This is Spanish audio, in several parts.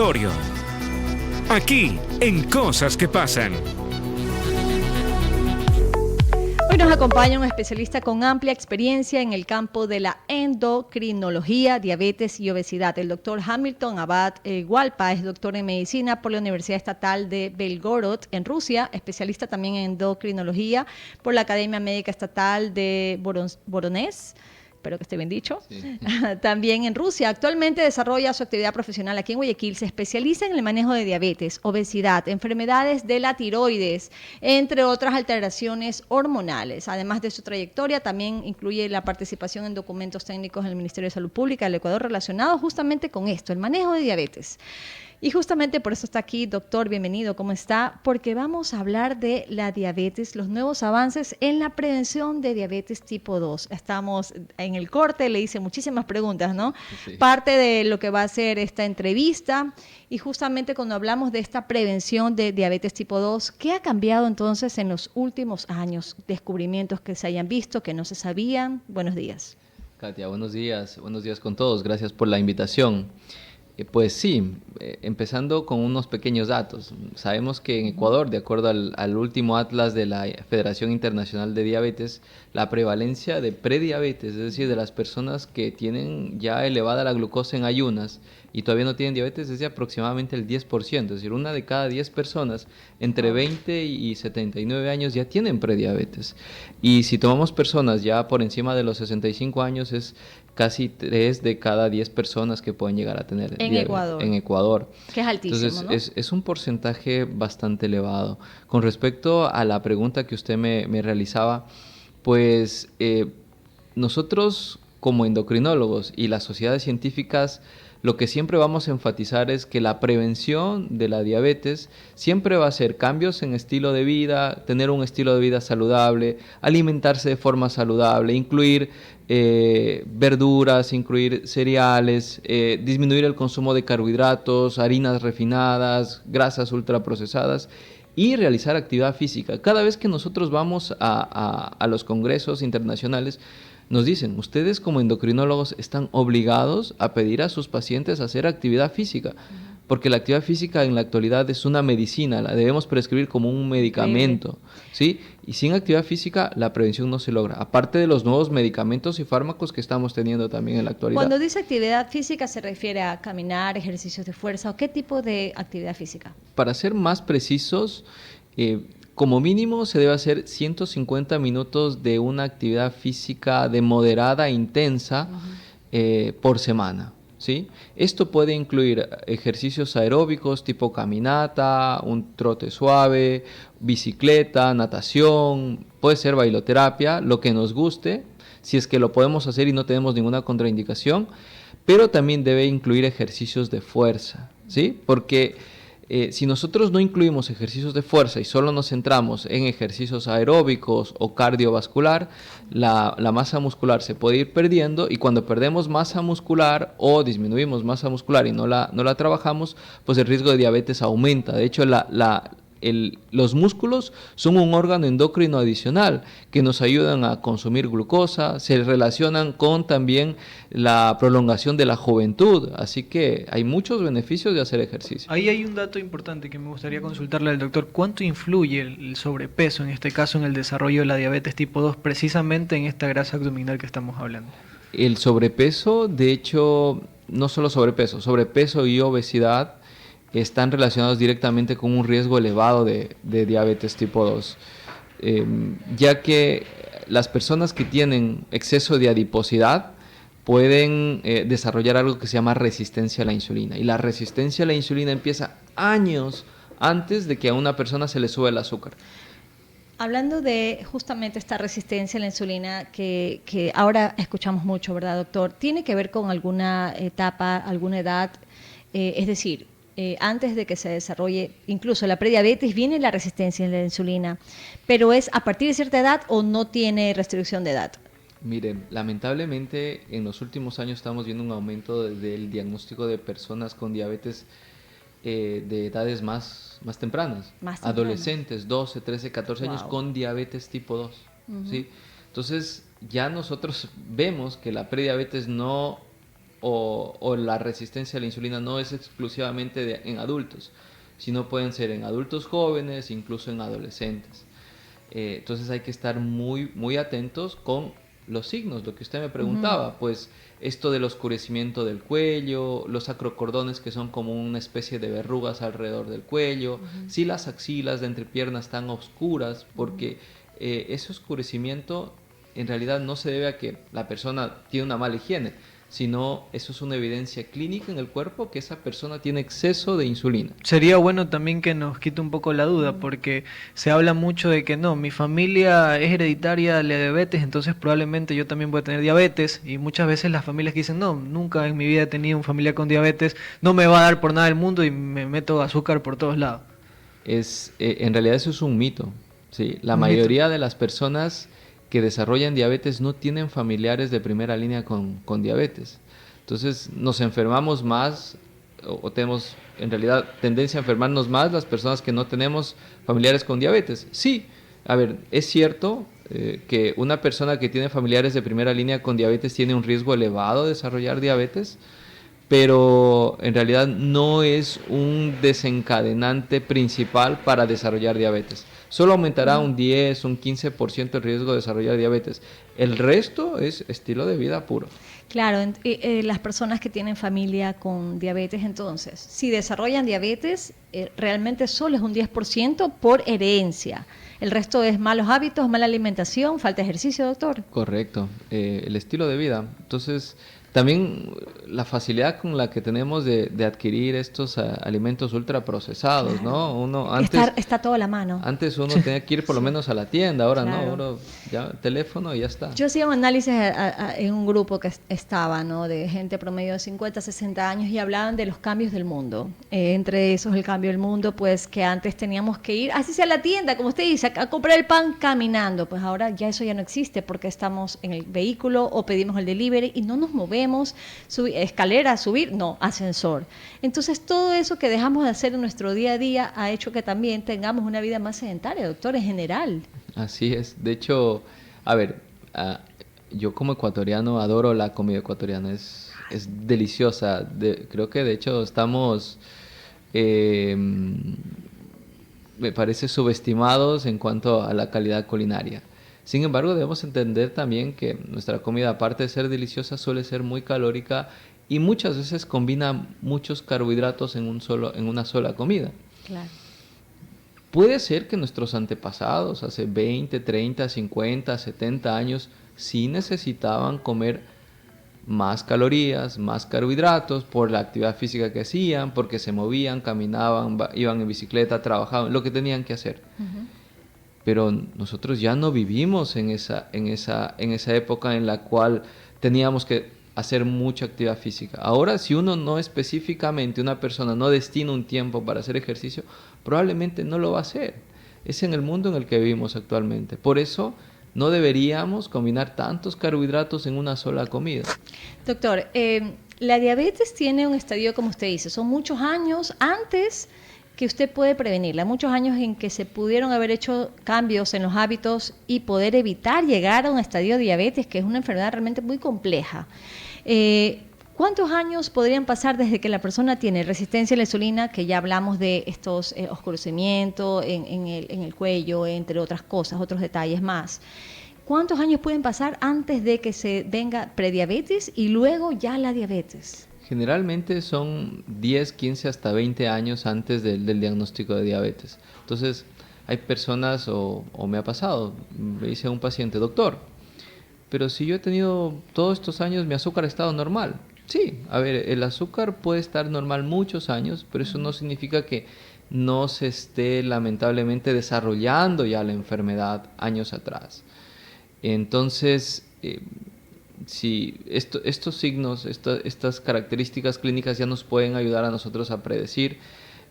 laboratorio. Aquí, en Cosas que Pasan. Hoy nos acompaña un especialista con amplia experiencia en el campo de la endocrinología, diabetes y obesidad. El doctor Hamilton Abad Gualpa es doctor en medicina por la Universidad Estatal de Belgorod en Rusia, especialista también en endocrinología por la Academia Médica Estatal de Voronezh. Espero que esté bien dicho. Sí. También en Rusia. Actualmente desarrolla su actividad profesional aquí en Guayaquil. Se especializa en el manejo de diabetes, obesidad, enfermedades de la tiroides, entre otras alteraciones hormonales. Además de su trayectoria, también incluye la participación en documentos técnicos del Ministerio de Salud Pública del Ecuador relacionados justamente con esto, el manejo de diabetes. Y justamente por eso está aquí, doctor, bienvenido, ¿cómo está? Porque vamos a hablar de la diabetes, los nuevos avances en la prevención de diabetes tipo 2. Estamos en el corte, le hice muchísimas preguntas, ¿no? Sí. Parte de lo que va a ser esta entrevista y justamente cuando hablamos de esta prevención de diabetes tipo 2, ¿qué ha cambiado entonces en los últimos años? Descubrimientos que se hayan visto, que no se sabían. Buenos días. Katia, buenos días con todos, gracias por la invitación. Pues sí, empezando con unos pequeños datos. Sabemos que en Ecuador, de acuerdo al último atlas de la Federación Internacional de Diabetes, la prevalencia de prediabetes, es decir, de las personas que tienen ya elevada la glucosa en ayunas y todavía no tienen diabetes, es de aproximadamente el 10%. Es decir, una de cada 10 personas entre 20 y 79 años ya tienen prediabetes. Y si tomamos personas ya por encima de los 65 años, es casi 3 de cada 10 personas que pueden llegar a tener diabetes en Ecuador. Que es altísimo, entonces, ¿no? es un porcentaje bastante elevado. Con respecto a la pregunta que usted me realizaba, pues nosotros como endocrinólogos y las sociedades científicas, lo que siempre vamos a enfatizar es que la prevención de la diabetes siempre va a ser cambios en estilo de vida, tener un estilo de vida saludable, alimentarse de forma saludable, incluir verduras, incluir cereales, disminuir el consumo de carbohidratos, harinas refinadas, grasas ultraprocesadas y realizar actividad física. Cada vez que nosotros vamos a los congresos internacionales, nos dicen, ustedes como endocrinólogos están obligados a pedir a sus pacientes a hacer actividad física, porque la actividad física en la actualidad es una medicina, la debemos prescribir como un medicamento, ¿sí? Y sin actividad física la prevención no se logra, aparte de los nuevos medicamentos y fármacos que estamos teniendo también en la actualidad. Cuando dice actividad física, ¿se refiere a caminar, ejercicios de fuerza o qué tipo de actividad física? Para ser más precisos, como mínimo se debe hacer 150 minutos de una actividad física de moderada e intensa por semana, ¿sí? Esto puede incluir ejercicios aeróbicos tipo caminata, un trote suave, bicicleta, natación, puede ser bailoterapia, lo que nos guste, si es que lo podemos hacer y no tenemos ninguna contraindicación, pero también debe incluir ejercicios de fuerza, ¿sí? Porque si nosotros no incluimos ejercicios de fuerza y solo nos centramos en ejercicios aeróbicos o cardiovascular, la masa muscular se puede ir perdiendo y cuando perdemos masa muscular o disminuimos masa muscular y no la trabajamos, pues el riesgo de diabetes aumenta. De hecho, los músculos son un órgano endocrino adicional que nos ayudan a consumir glucosa, se relacionan con también la prolongación de la juventud, así que hay muchos beneficios de hacer ejercicio. Ahí hay un dato importante que me gustaría consultarle al doctor. ¿Cuánto influye el sobrepeso, en este caso en el desarrollo de la diabetes tipo 2, precisamente en esta grasa abdominal que estamos hablando? El sobrepeso, de hecho, no solo sobrepeso y obesidad están relacionados directamente con un riesgo elevado de diabetes tipo 2, ya que las personas que tienen exceso de adiposidad pueden desarrollar algo que se llama resistencia a la insulina, y la resistencia a la insulina empieza años antes de que a una persona se le sube el azúcar. Hablando de justamente esta resistencia a la insulina que ahora escuchamos mucho, ¿verdad, doctor? ¿Tiene que ver con alguna etapa, alguna edad? Es decir, antes de que se desarrolle incluso la prediabetes viene la resistencia a la insulina, pero ¿es a partir de cierta edad o no tiene restricción de edad? Miren, lamentablemente en los últimos años estamos viendo un aumento del diagnóstico de personas con diabetes de edades más tempranas, adolescentes, 12, 13, 14 años con diabetes tipo 2, ¿sí? Entonces ya nosotros vemos que la prediabetes no o la resistencia a la insulina no es exclusivamente en adultos, sino pueden ser en adultos jóvenes, incluso en adolescentes. Entonces hay que estar muy, muy atentos con los signos, lo que usted me preguntaba, pues esto del oscurecimiento del cuello, los acrocordones que son como una especie de verrugas alrededor del cuello, si las axilas de entrepiernas están oscuras, porque ese oscurecimiento en realidad no se debe a que la persona tiene una mala higiene, sino eso es una evidencia clínica en el cuerpo que esa persona tiene exceso de insulina. Sería bueno también que nos quite un poco la duda, porque se habla mucho de que no, mi familia es hereditaria la diabetes, entonces probablemente yo también voy a tener diabetes, y muchas veces las familias que dicen, no, nunca en mi vida he tenido un familiar con diabetes, no me va a dar por nada el mundo y me meto azúcar por todos lados. En realidad eso es un mito. ¿Sí? La Un mayoría de las personas que desarrollan diabetes no tienen familiares de primera línea con diabetes. Entonces nos enfermamos más o tenemos en realidad tendencia a enfermarnos más las personas que no tenemos familiares con diabetes. Sí, a ver, es cierto que una persona que tiene familiares de primera línea con diabetes tiene un riesgo elevado de desarrollar diabetes, pero en realidad no es un desencadenante principal para desarrollar diabetes. Solo aumentará un 10, un 15% el riesgo de desarrollar diabetes. El resto es estilo de vida puro. Claro, las personas que tienen familia con diabetes, entonces, si desarrollan diabetes, realmente solo es un 10% por herencia. El resto es malos hábitos, mala alimentación, falta de ejercicio, doctor. Correcto, el estilo de vida. Entonces, también la facilidad con la que tenemos de adquirir estos alimentos ultraprocesados, Claro. ¿no? Uno antes Está todo a la mano. antes uno tenía que ir por lo menos a la tienda, ahora Claro. no, ahora ya teléfono y ya está. Yo hacía un análisis en un grupo que estaba, ¿no? De gente promedio de 50, 60 años y hablaban de los cambios del mundo. Entre esos el cambio del mundo, pues que antes teníamos que ir, así sea a la tienda, como usted dice, a comprar el pan caminando. Pues ahora ya eso ya no existe porque estamos en el vehículo o pedimos el delivery y no nos movemos. Escalera, subir, no, ascensor. Entonces todo eso que dejamos de hacer en nuestro día a día ha hecho que también tengamos una vida más sedentaria, doctor, en general. Así es. De hecho, a ver, yo como ecuatoriano adoro la comida ecuatoriana, es deliciosa. Creo que de hecho estamos, me parece, subestimados en cuanto a la calidad culinaria. Sin embargo, debemos entender también que nuestra comida, aparte de ser deliciosa, suele ser muy calórica y muchas veces combina muchos carbohidratos en una sola comida. Claro. Puede ser que nuestros antepasados, hace 20, 30, 50, 70 años, sí necesitaban comer más calorías, más carbohidratos por la actividad física que hacían, porque se movían, caminaban, iban en bicicleta, trabajaban, lo que tenían que hacer. Pero nosotros ya no vivimos en esa época en la cual teníamos que hacer mucha actividad física. Ahora, si uno no específicamente, una persona no destina un tiempo para hacer ejercicio, probablemente no lo va a hacer. Es en el mundo en el que vivimos actualmente. Por eso no deberíamos combinar tantos carbohidratos en una sola comida. Doctor, la diabetes tiene un estadio, como usted dice, son muchos años antes que usted puede prevenirla, muchos años en que se pudieron haber hecho cambios en los hábitos y poder evitar llegar a un estadio de diabetes, que es una enfermedad realmente muy compleja. ¿Cuántos años podrían pasar desde que la persona tiene resistencia a la insulina, que ya hablamos de estos oscurecimientos en el cuello, entre otras cosas, otros detalles más? ¿Cuántos años pueden pasar antes de que se venga prediabetes y luego ya la diabetes? Generalmente son 10, 15 hasta 20 años antes del diagnóstico de diabetes. Entonces, hay personas, o me ha pasado, me dice un paciente, doctor, pero si yo he tenido todos estos años, mi azúcar ha estado normal. Sí, a ver, el azúcar puede estar normal muchos años, pero eso no significa que no se esté lamentablemente desarrollando ya la enfermedad años atrás. Entonces, si estos signos, estas características clínicas ya nos pueden ayudar a nosotros a predecir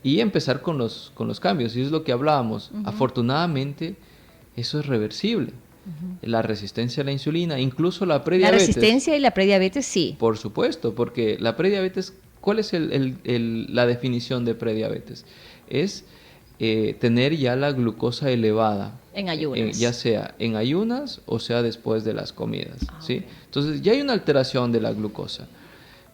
y empezar con los cambios. Y es lo que hablábamos. Afortunadamente, eso es reversible. La resistencia a la insulina, incluso la prediabetes. La resistencia y la prediabetes, sí. Por supuesto, porque la prediabetes, ¿cuál es la definición de prediabetes? Es tener ya la glucosa elevada. En ayunas. Ya sea en ayunas o sea después de las comidas. ¿Sí? Entonces ya hay una alteración de la glucosa.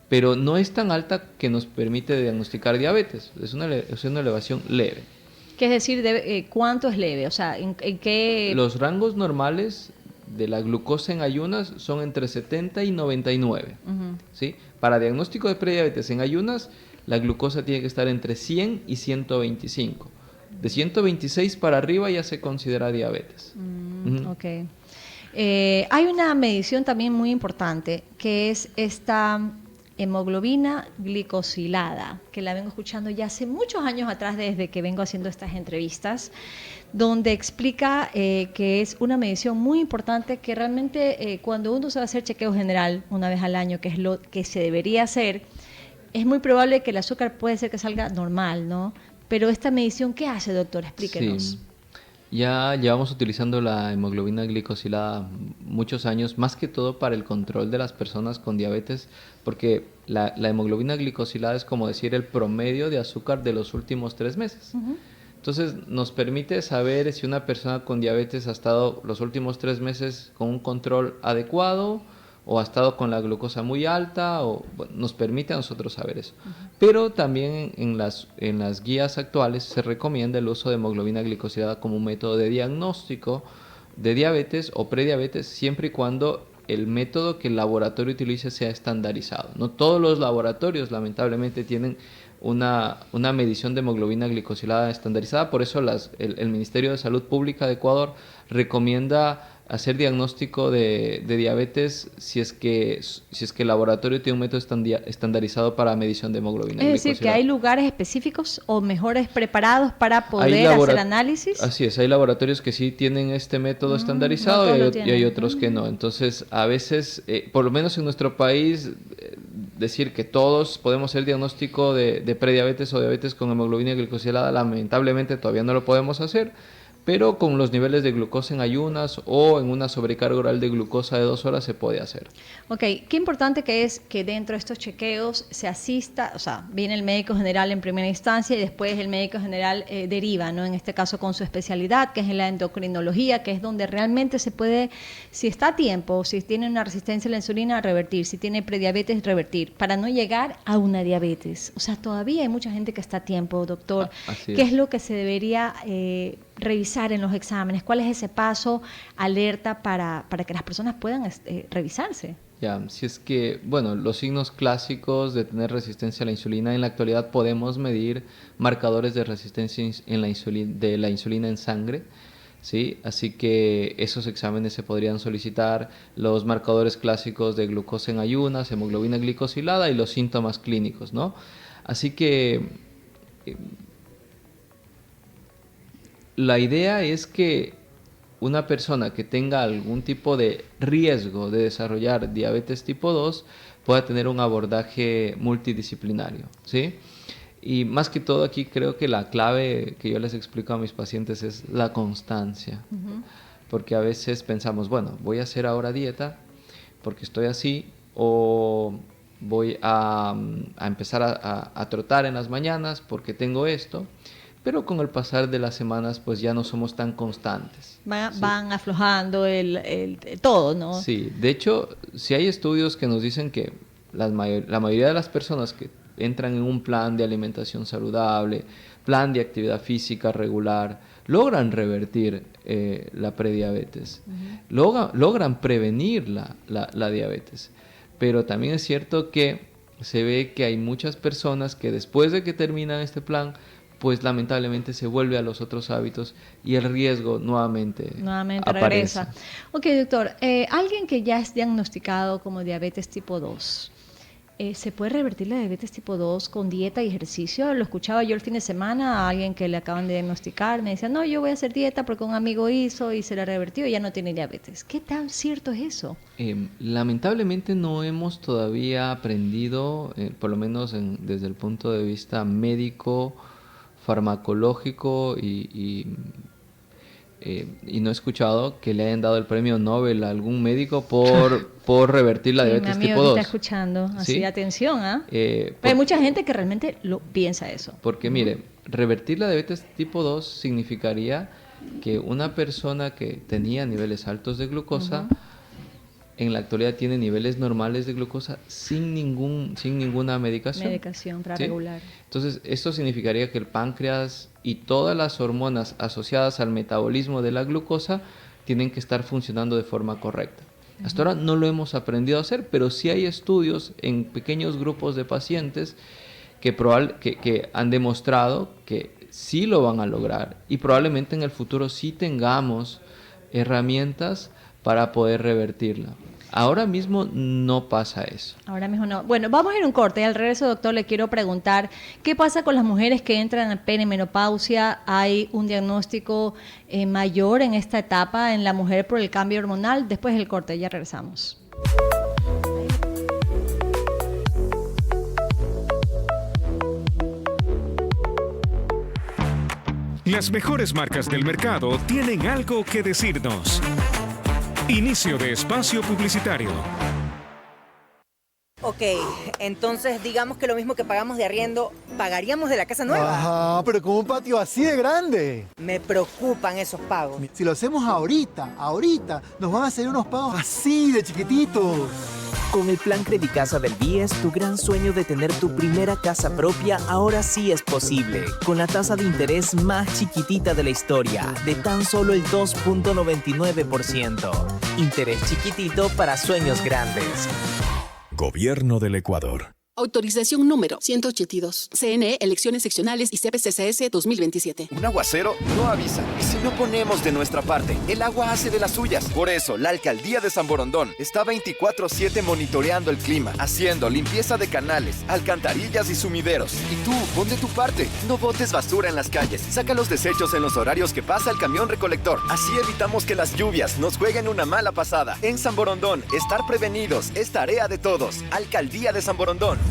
pero no es tan alta que nos permite diagnosticar diabetes, es una elevación leve. ¿Qué es decir, cuánto es leve? O sea, ¿en qué...? Los rangos normales de la glucosa en ayunas son entre 70 y 99. ¿Sí? Para diagnóstico de prediabetes en ayunas, la glucosa tiene que estar entre 100 y 125. De 126 para arriba ya se considera diabetes. Ok. Hay una medición también muy importante, que es esta hemoglobina glicosilada, que la vengo escuchando ya hace muchos años atrás, desde que vengo haciendo estas entrevistas, donde explica que es una medición muy importante, que realmente cuando uno se va a hacer chequeo general una vez al año, que es lo que se debería hacer, es muy probable que el azúcar puede ser que salga normal, ¿no? Pero esta medición, ¿qué hace, doctor? Explíquenos. Sí. Ya llevamos utilizando la hemoglobina glicosilada muchos años, más que todo para el control de las personas con diabetes, porque la hemoglobina glicosilada es como decir el promedio de azúcar de los últimos 3 meses. Entonces nos permite saber si una persona con diabetes ha estado los últimos 3 meses con un control adecuado o ha estado con la glucosa muy alta, o bueno, nos permite a nosotros saber eso. Pero también en las guías actuales se recomienda el uso de hemoglobina glicosilada como un método de diagnóstico de diabetes o prediabetes, siempre y cuando el método que el laboratorio utilice sea estandarizado. No todos los laboratorios, lamentablemente, tienen una medición de hemoglobina glicosilada estandarizada, por eso el Ministerio de Salud Pública de Ecuador recomienda hacer diagnóstico de diabetes si es que el laboratorio tiene un método estandarizado para medición de hemoglobina glicosilada. Es decir, que hay lugares específicos o mejores preparados para poder hacer análisis. Así es, hay laboratorios que sí tienen este método estandarizado, y hay otros que no. Entonces, a veces, por lo menos en nuestro país, decir que todos podemos hacer diagnóstico de prediabetes o diabetes con hemoglobina glicosilada, lamentablemente todavía no lo podemos hacer. Pero con los niveles de glucosa en ayunas o en una sobrecarga oral de glucosa de 2 horas se puede hacer. Ok, qué importante que es que dentro de estos chequeos se asista, o sea, viene el médico general en primera instancia y después el médico general deriva, ¿no? En este caso con su especialidad, que es en la endocrinología, que es donde realmente se puede, si está a tiempo, si tiene una resistencia a la insulina, revertir, si tiene prediabetes, revertir, para no llegar a una diabetes. O sea, todavía hay mucha gente que está a tiempo, doctor. ¿Qué es lo que se debería revisar en los exámenes? ¿Cuál es ese paso alerta para que las personas puedan revisarse? Ya, si es que, bueno, los signos clásicos de tener resistencia a la insulina, en la actualidad podemos medir marcadores de resistencia de la insulina en sangre, ¿sí? Así que esos exámenes se podrían solicitar, los marcadores clásicos de glucosa en ayunas, hemoglobina glicosilada y los síntomas clínicos, ¿no? Así que la idea es que una persona que tenga algún tipo de riesgo de desarrollar diabetes tipo 2 pueda tener un abordaje multidisciplinario, ¿sí? Y más que todo aquí creo que la clave que yo les explico a mis pacientes es la constancia. Porque a veces pensamos, bueno, voy a hacer ahora dieta porque estoy así, o voy a empezar a trotar en las mañanas porque tengo esto. Pero con el pasar de las semanas, pues ya no somos tan constantes. Van aflojando todo, ¿no? Sí, de hecho, sí hay estudios que nos dicen que la mayoría de las personas que entran en un plan de alimentación saludable, plan de actividad física regular, logran revertir la prediabetes, logran prevenir la diabetes. Pero también es cierto que se ve que hay muchas personas que después de que terminan este plan, pues lamentablemente se vuelve a los otros hábitos y el riesgo nuevamente aparece. Regresa. Ok, doctor, alguien que ya es diagnosticado como diabetes tipo 2, ¿se puede revertir la diabetes tipo 2 con dieta y ejercicio? Lo escuchaba yo el fin de semana a alguien que le acaban de diagnosticar, me decía, no, yo voy a hacer dieta porque un amigo hizo y se la revertió y ya no tiene diabetes. ¿Qué tan cierto es eso? Lamentablemente no hemos todavía aprendido, por lo menos desde el punto de vista médico, farmacológico y no he escuchado que le hayan dado el premio Nobel a algún médico por revertir la diabetes tipo 2. Mi amigo está escuchando, así, ¿sí? Atención, Pero hay mucha gente que realmente piensa eso. Porque mire, revertir la diabetes tipo 2 significaría que una persona que tenía niveles altos de glucosa en la actualidad tiene niveles normales de glucosa sin ninguna medicación. Medicación para ¿sí? regular. Entonces, esto significaría que el páncreas y todas las hormonas asociadas al metabolismo de la glucosa tienen que estar funcionando de forma correcta. Hasta ahora no lo hemos aprendido a hacer, pero sí hay estudios en pequeños grupos de pacientes que han demostrado que sí lo van a lograr y probablemente en el futuro sí tengamos herramientas para poder revertirla. Ahora mismo no pasa eso. Ahora mismo no. Bueno, vamos a ir a un corte y al regreso, doctor, le quiero preguntar qué pasa con las mujeres que entran en perimenopausia. ¿Hay un diagnóstico mayor en esta etapa en la mujer por el cambio hormonal? Después del corte, ya regresamos. Las mejores marcas del mercado tienen algo que decirnos. Inicio de espacio publicitario. Ok, entonces digamos que lo mismo que pagamos de arriendo, ¿pagaríamos de la casa nueva? Ajá, pero con un patio así de grande. Me preocupan esos pagos. Si lo hacemos ahorita, nos van a hacer unos pagos así de chiquititos. Con el plan Credicasa del BIES, tu gran sueño de tener tu primera casa propia ahora sí es posible. Con la tasa de interés más chiquitita de la historia, de tan solo el 2.99%. Interés chiquitito para sueños grandes. Gobierno del Ecuador. Autorización número 182. CNE, Elecciones Seccionales y CPCCS 2027. Un aguacero no avisa. Y si no ponemos de nuestra parte, el agua hace de las suyas. Por eso, la Alcaldía de San Borondón está 24/7 monitoreando el clima, haciendo limpieza de canales, alcantarillas y sumideros. Y tú, pon de tu parte. No botes basura en las calles. Saca los desechos en los horarios que pasa el camión recolector. Así evitamos que las lluvias nos jueguen una mala pasada. En San Borondón, estar prevenidos es tarea de todos. Alcaldía de San Borondón.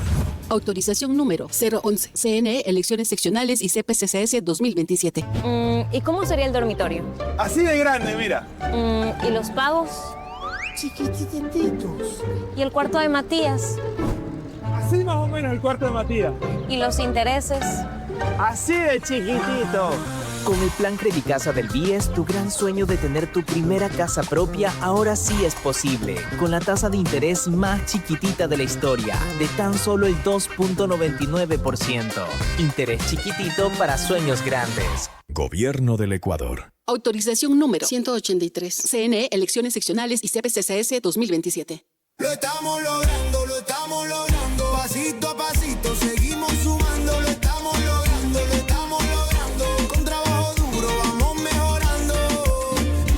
Autorización número 011. CNE, Elecciones Seccionales y CPCCS 2027. ¿Y cómo sería el dormitorio? Así de grande, mira. ¿Y los pagos? Chiquitititos. ¿Y el cuarto de Matías? Así más o menos el cuarto de Matías. ¿Y los intereses? Así de chiquitito. Con el plan Credicasa del BIES, tu gran sueño de tener tu primera casa propia ahora sí es posible. Con la tasa de interés más chiquitita de la historia, de tan solo el 2.99%. Interés chiquitito para sueños grandes. Gobierno del Ecuador. Autorización número 183. CNE, Elecciones Seccionales y CPCCS 2027. Lo estamos logrando, pasito a pasito, seguimos sumando, lo estamos logrando, con trabajo duro vamos mejorando,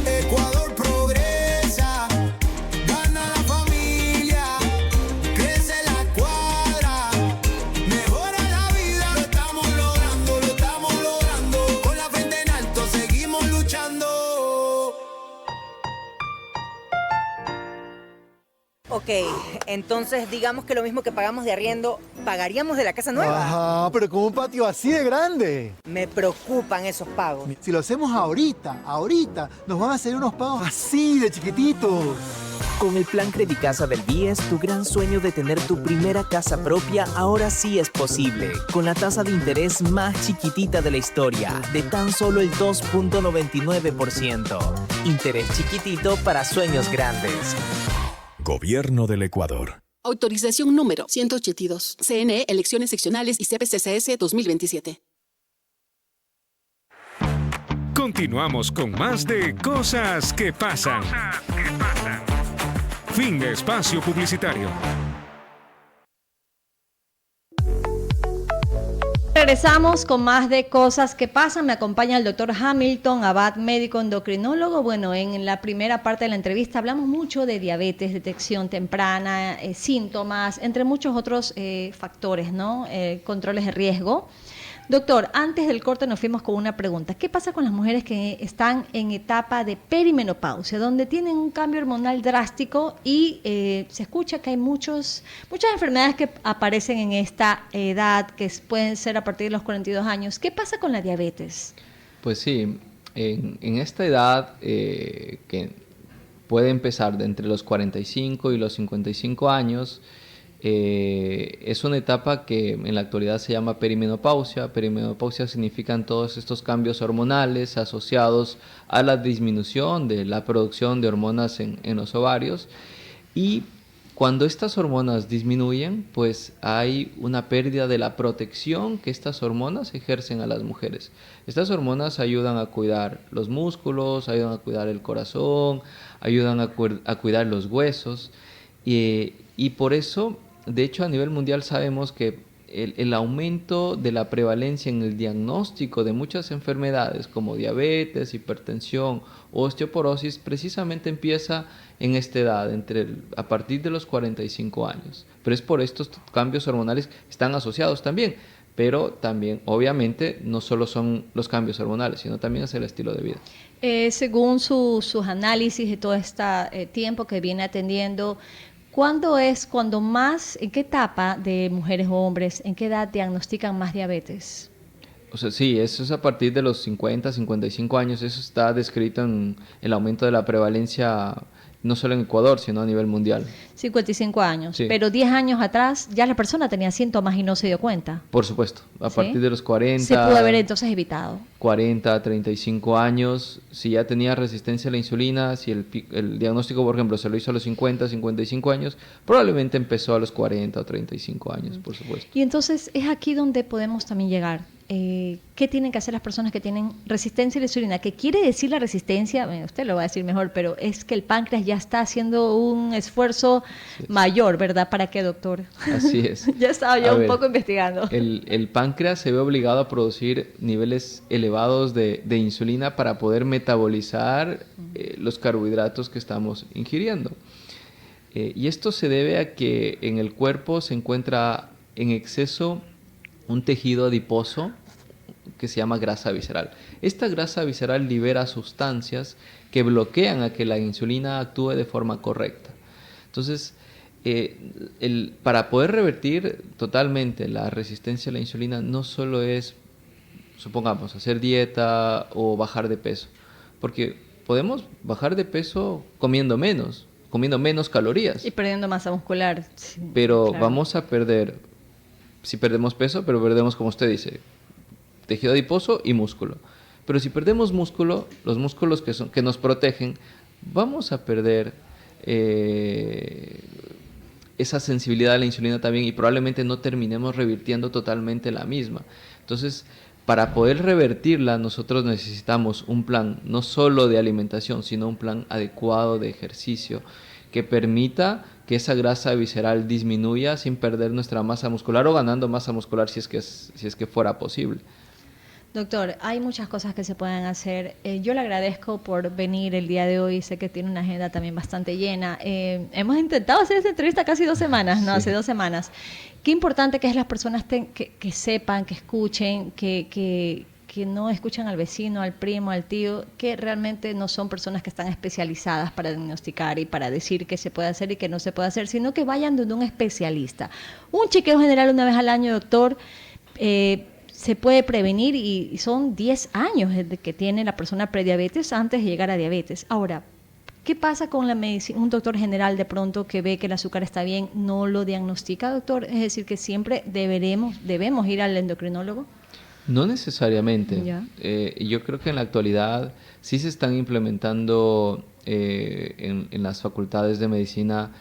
Ecuador progresa, gana la familia, crece la cuadra, mejora la vida, lo estamos logrando, con la frente en alto seguimos luchando. Ok, entonces digamos que lo mismo que pagamos de arriendo, ¿pagaríamos de la casa nueva? Ajá, pero con un patio así de grande. Me preocupan esos pagos. Si lo hacemos ahorita, nos van a hacer unos pagos así de chiquititos. Con el plan Credicasa del BIES, tu gran sueño de tener tu primera casa propia ahora sí es posible. Con la tasa de interés más chiquitita de la historia, de tan solo el 2.99%. Interés chiquitito para sueños grandes. Gobierno del Ecuador. Autorización número 182. CNE, Elecciones Seccionales y CPCCS 2027. Continuamos con más de Cosas que Pasan. Fin de espacio publicitario. Regresamos con más de Cosas que Pasan. Me acompaña el doctor Hamilton Abad, médico endocrinólogo. Bueno, en la primera parte de la entrevista hablamos mucho de diabetes, detección temprana, síntomas, entre muchos otros factores, ¿no? Controles de riesgo. Doctor, antes del corte nos fuimos con una pregunta. ¿Qué pasa con las mujeres que están en etapa de perimenopausia, donde tienen un cambio hormonal drástico y se escucha que hay muchas enfermedades que aparecen en esta edad, que pueden ser a partir de los 42 años? ¿Qué pasa con la diabetes? Pues sí, en esta edad que puede empezar de entre los 45 y los 55 años, es una etapa que en la actualidad se llama perimenopausia. Perimenopausia significan todos estos cambios hormonales asociados a la disminución de la producción de hormonas en los ovarios. Y cuando estas hormonas disminuyen, pues hay una pérdida de la protección que estas hormonas ejercen a las mujeres. Estas hormonas ayudan a cuidar los músculos, ayudan a cuidar el corazón, ayudan a cuidar los huesos. Y por eso, de hecho, a nivel mundial sabemos que el aumento de la prevalencia en el diagnóstico de muchas enfermedades como diabetes, hipertensión o osteoporosis precisamente empieza en esta edad, a partir de los 45 años. Pero es por estos cambios hormonales que están asociados también, pero también obviamente no solo son los cambios hormonales, sino también es el estilo de vida. Según sus análisis de todo este tiempo que viene atendiendo, cuando más, en qué etapa de mujeres o hombres, en qué edad diagnostican más diabetes? O sea, sí, eso es a partir de los 50, 55 años. Eso está descrito en el aumento de la prevalencia, no solo en Ecuador, sino a nivel mundial. 55 años, sí. Pero 10 años atrás ya la persona tenía síntomas y no se dio cuenta. Por supuesto, a partir de los 40... Se pudo haber entonces evitado. 40, 35 años, si ya tenía resistencia a la insulina, si el diagnóstico, por ejemplo, se lo hizo a los 50, 55 años, probablemente empezó a los 40 o 35 años, por supuesto. Y entonces es aquí donde podemos también llegar. ¿Qué tienen que hacer las personas que tienen resistencia a la insulina? ¿Qué quiere decir la resistencia? Bueno, usted lo va a decir mejor, pero es que el páncreas ya está haciendo un esfuerzo mayor, ¿verdad? ¿Para qué, doctor? Así es. Ya estaba yo un poco investigando. El páncreas se ve obligado a producir niveles elevados de insulina para poder metabolizar los carbohidratos que estamos ingiriendo. Y esto se debe a que en el cuerpo se encuentra en exceso un tejido adiposo que se llama grasa visceral. Esta grasa visceral libera sustancias que bloquean a que la insulina actúe de forma correcta. Entonces, para poder revertir totalmente la resistencia a la insulina, no solo es, supongamos, hacer dieta o bajar de peso, porque podemos bajar de peso comiendo menos calorías. Y perdiendo masa muscular. Sí, pero claro. Vamos a perder, si perdemos peso, pero perdemos, como usted dice, tejido adiposo y músculo. Pero si perdemos músculo, los músculos que nos protegen, vamos a perder esa sensibilidad a la insulina también y probablemente no terminemos revirtiendo totalmente la misma. Entonces, para poder revertirla, nosotros necesitamos un plan no solo de alimentación, sino un plan adecuado de ejercicio que permita que esa grasa visceral disminuya sin perder nuestra masa muscular o ganando masa muscular si es que fuera posible. Doctor, hay muchas cosas que se pueden hacer. Yo le agradezco por venir el día de hoy. Sé que tiene una agenda también bastante llena. Hemos intentado hacer esta entrevista casi 2 semanas, ¿no? Sí. Hace 2 semanas. Qué importante que es las personas que sepan, que escuchen, que no escuchan al vecino, al primo, al tío, que realmente no son personas que están especializadas para diagnosticar y para decir qué se puede hacer y qué no se puede hacer, sino que vayan donde un especialista. Un chequeo general una vez al año, doctor, se puede prevenir y son 10 años desde que tiene la persona prediabetes antes de llegar a diabetes. Ahora, ¿qué pasa con la medicina? Un doctor general de pronto que ve que el azúcar está bien, ¿no lo diagnostica, doctor? Es decir, que siempre debemos ir al endocrinólogo. No necesariamente. Yo creo que en la actualidad sí se están implementando en las facultades de medicina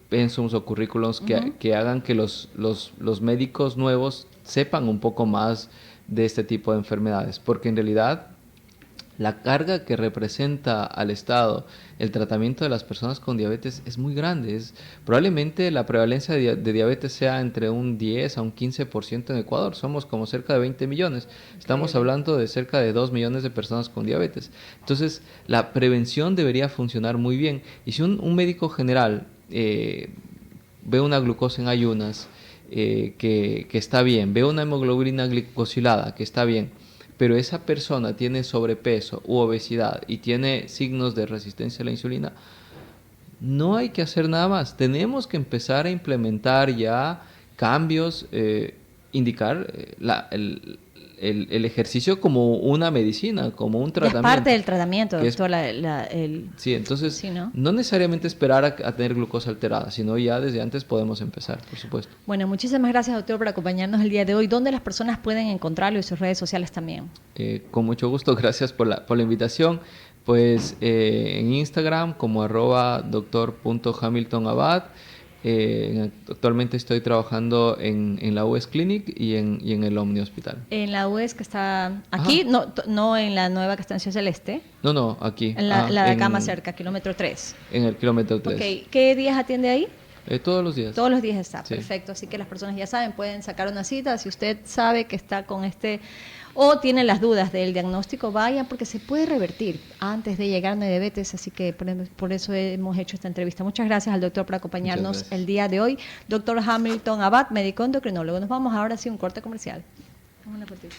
pensums o currículums que hagan que los médicos nuevos sepan un poco más de este tipo de enfermedades, porque en realidad la carga que representa al Estado el tratamiento de las personas con diabetes es muy grande. Probablemente la prevalencia de diabetes sea entre un 10 a un 15% en Ecuador. Somos como cerca de 20 millones. Estamos hablando de cerca de 2 millones de personas con diabetes. Entonces, la prevención debería funcionar muy bien. Y si un médico general ve una glucosa en ayunas que está bien, ve una hemoglobina glicosilada que está bien, pero esa persona tiene sobrepeso u obesidad y tiene signos de resistencia a la insulina, no hay que hacer nada más. Tenemos que empezar a implementar ya cambios, indicar el ejercicio como una medicina, como un tratamiento. Es parte del tratamiento, doctor. Sí, entonces no necesariamente esperar a tener glucosa alterada, sino ya desde antes podemos empezar, por supuesto. Bueno, muchísimas gracias, doctor, por acompañarnos el día de hoy. ¿Dónde las personas pueden encontrarlo y sus redes sociales también? Con mucho gusto, gracias por la invitación. Pues en Instagram como @doctor.hamiltonabad. Actualmente estoy trabajando en la US Clinic y en el Omni Hospital. En la US que está aquí, no en la nueva que está en Ciudad Celeste. No, aquí. La de acá más cerca, kilómetro 3. En el kilómetro 3. Ok, ¿qué días atiende ahí? Todos los días. Todos los días está, Sí. perfecto. Así que las personas ya saben, pueden sacar una cita. Si usted sabe que está con o tiene las dudas del diagnóstico, vayan porque se puede revertir antes de llegar a una diabetes. Así que por eso hemos hecho esta entrevista. Muchas gracias al doctor por acompañarnos el día de hoy. Doctor Hamilton Abad, médico endocrinólogo. Nos vamos ahora sí a un corte comercial. Vamos a una cortita.